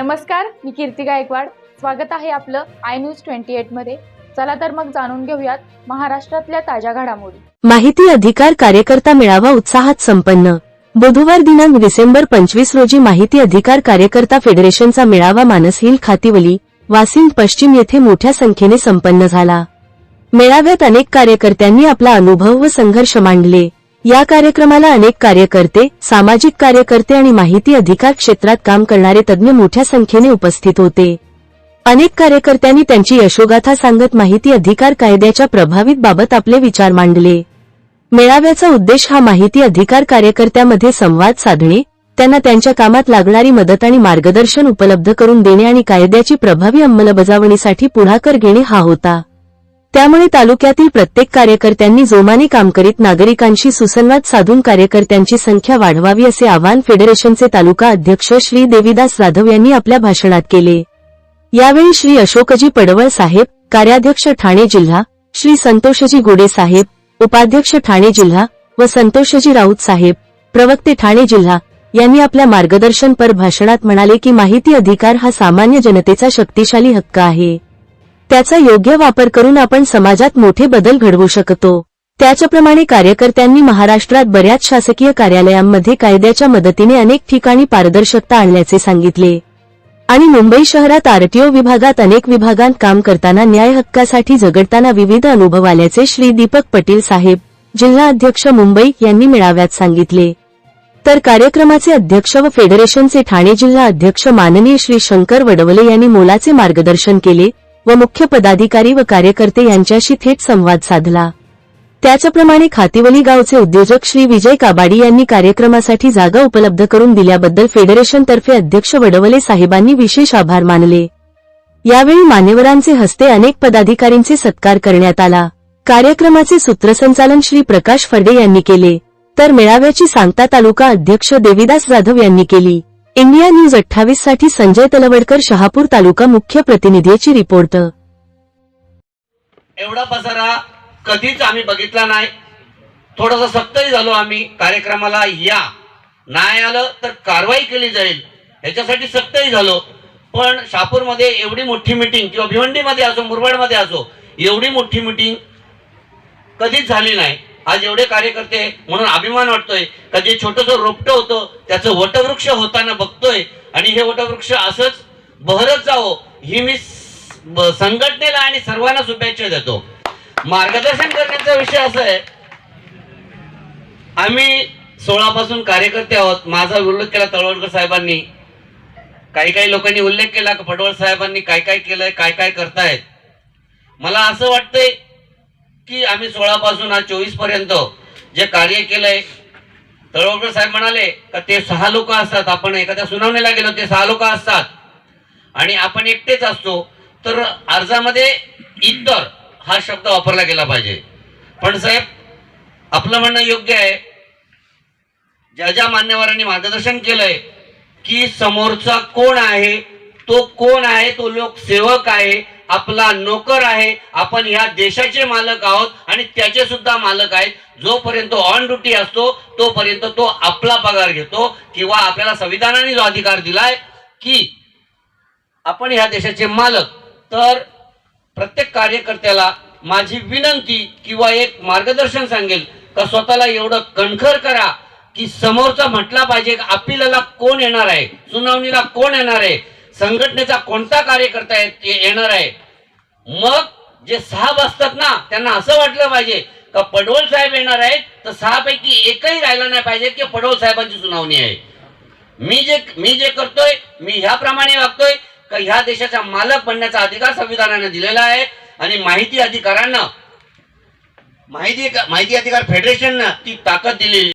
नमस्कार, मी कीर्ती गायकवाड. स्वागत आहे आपलं आय न्यूज 28 मध्ये. चला तर मग जाणून घेऊयात महाराष्ट्रातल्या ताज्या घडामोडी. माहिती अधिकार कार्यकर्ता मेळावा उत्साहात संपन्न. बुधवार दिनांक डिसेंबर 25 रोजी माहिती अधिकार कार्यकर्ता फेडरेशनचा मेळावा मानस हिल खातिवली, वासिंद पश्चिम येथे मोठ्या संख्येने संपन्न झाला. मेळाव्यात अनेक कार्यकर्त्यांनी आपला अनुभव व संघर्ष मांडले. या कार्यक्रमाला अनेक कार्यकर्ते, सामाजिक कार्यकर्ते आणि माहिती अधिकार क्षेत्रात काम करणारे तज्ज्ञ मोठ्या संख्येने उपस्थित होते. अनेक कार्यकर्त्यांनी त्यांची यशोगाथा सांगत माहिती अधिकार कायद्याच्या प्रभावितबाबत आपले विचार मांडले. मेळाव्याचा उद्देश हा माहिती अधिकार कार्यकर्त्यामध्ये संवाद साधणे, त्यांना त्यांच्या कामात लागणारी मदत आणि मार्गदर्शन उपलब्ध करून देणे आणि कायद्याची प्रभावी अंमलबजावणीसाठी पुढाकार घेणे हा होता. त्यामुळे तालुक्यातील प्रत्येक कार्यकर्त्यांनी जोमाने काम करीत नागरिकांशी सुसंवाद साधून कार्यकर्त्यांची संख्या वाढवावी असे आवाहन फेडरेशनचे तालुका अध्यक्ष श्री देवीदास जाधव यांनी आपल्या भाषणात केले. यावेळी श्री अशोकजी पडवळ साहेब, कार्याध्यक्ष ठाणे जिल्हा, श्री संतोषजी गोडे साहेब, उपाध्यक्ष ठाणे जिल्हा व संतोषजी राऊत साहेब, प्रवक्ते ठाणे जिल्हा यांनी आपल्या मार्गदर्शनपर भाषणात म्हणाले की माहिती अधिकार हा सामान्य जनतेचा शक्तिशाली हक्क आहे. त्याचा योग्य वापर करून आपण समाजात मोठे बदल घडवू शकतो. त्याचप्रमाणे कार्यकर्त्यांनी महाराष्ट्रात बऱ्याच शासकीय कार्यालयांमध्ये कायद्याच्या मदतीने अनेक ठिकाणी पारदर्शकता आणल्याचे सांगितले आणि मुंबई शहरात आरटीओ विभागात अनेक विभागांत काम करताना न्याय हक्कासाठी झगडताना विविध अनुभव आल्याचे श्री दीपक पटेल साहेब, जिल्हा अध्यक्ष मुंबई यांनी मेळाव्यात सांगितले. तर कार्यक्रमाचे अध्यक्ष व फेडरेशनचे ठाणे जिल्हा अध्यक्ष माननीय श्री शंकर वडवले यांनी मोलाचे मार्गदर्शन केले व मुख्य पदाधिकारी व कार्यकर्ते यांच्याशी थेट संवाद साधला. त्याचप्रमाणे खातिवली गावचे उद्योजक श्री विजय काबाडी यांनी कार्यक्रमासाठी जागा उपलब्ध करून दिल्याबद्दल फेडरेशनतर्फे अध्यक्ष वडवले साहेबांनी विशेष आभार मानले. यावेळी मान्यवरांचे हस्ते अनेक पदाधिकारींचे सत्कार करण्यात आला. कार्यक्रमाचे सूत्रसंचालन श्री प्रकाश फर्डे यांनी केले, तर मेळाव्याची सांगता तालुका अध्यक्ष देवीदास जाधव यांनी केली. इंडिया न्यूज 28 साठी संजय तलवडकर, शहापूर तालुका मुख्य प्रतिनिधीची रिपोर्ट. एवढा पसारा कधीच आम्ही बघितला नाही. थोडासा सख्तही झालो आम्ही. कार्यक्रमाला या नाही आलं तर कारवाई केली जाईल ह्याच्यासाठी सख्तही झालो. पण शहापूरमध्ये एवढी मोठी मीटिंग किंवा भिवंडीमध्ये असो, मुरबाडमध्ये असो, एवढी मोठी मीटिंग कधीच झाली नाही. आज एवढे कार्यकर्ते म्हणून अभिमान वाटतोय का जे छोटंसं रोपटं होतं त्याचं वटवृक्ष होताना बघतोय आणि हे वटवृक्ष असंच बहरत जावं ही मी संघटनेला आणि सर्वांना शुभेच्छा देतो. मार्गदर्शन करण्याचा विषय असा आहे, आम्ही 16 पासून कार्यकर्ते आहोत. माझा उल्लेख केला तळवडकर साहेबांनी, काही लोकांनी उल्लेख केला की पडवळ साहेबांनी काय काय केलंय, काय काय करतायत. मला असं वाटतंय की आम्ही 16 पासून आज 24 पर्यंत जे कार्य केलंय, तळवडकर साहेब म्हणाले का ते 6 लोक असतात. आपण एखाद्या सुनावणीला गेलो ते 6 लोक असतात आणि आपण एकटेच असतो. तर अर्जामध्ये इतर हा शब्द वापरला गेला पाहिजे. पण साहेब आपलं म्हणणं योग्य आहे. ज्या मान्यवरांनी मार्गदर्शन केलंय की समोरचा कोण आहे, तो कोण आहे, तो लोकसेवक आहे, आपला नोकर आहे, आपण ह्या देशाचे मालक आहोत आणि त्याचे सुद्धा मालक आहेत. जोपर्यंत ऑन ड्युटी असतो तोपर्यंत तो आपला पगार घेतो किंवा आपल्याला संविधानाने जो अधिकार दिलाय की आपण ह्या देशाचे मालक. तर प्रत्येक कार्यकर्त्याला माझी विनंती किंवा एक मार्गदर्शन सांगेल का स्वतःला एवढं कणखर करा की समोरचा म्हटला पाहिजे अपीलला कोण येणार आहे, सुनावणीला कोण येणार आहे, संघटनेचा कोणता कार्यकर्ता येणार आहे. मग जे 6 बसतात ना त्यांना असं वाटलं पाहिजे का पडवळ साहेब येणार आहेत तर 6 पैकी एकही राहिला नाही पाहिजे की पडवळ साहेबांची सुनावणी आहे. मी जे करतोय मी ह्याप्रमाणे वागतोय का ह्या देशाचा मालक बनण्याचा अधिकार संविधानाने दिलेला आहे आणि माहिती अधिकारांना माहिती अधिकार फेडरेशननं ती ताकद दिलेली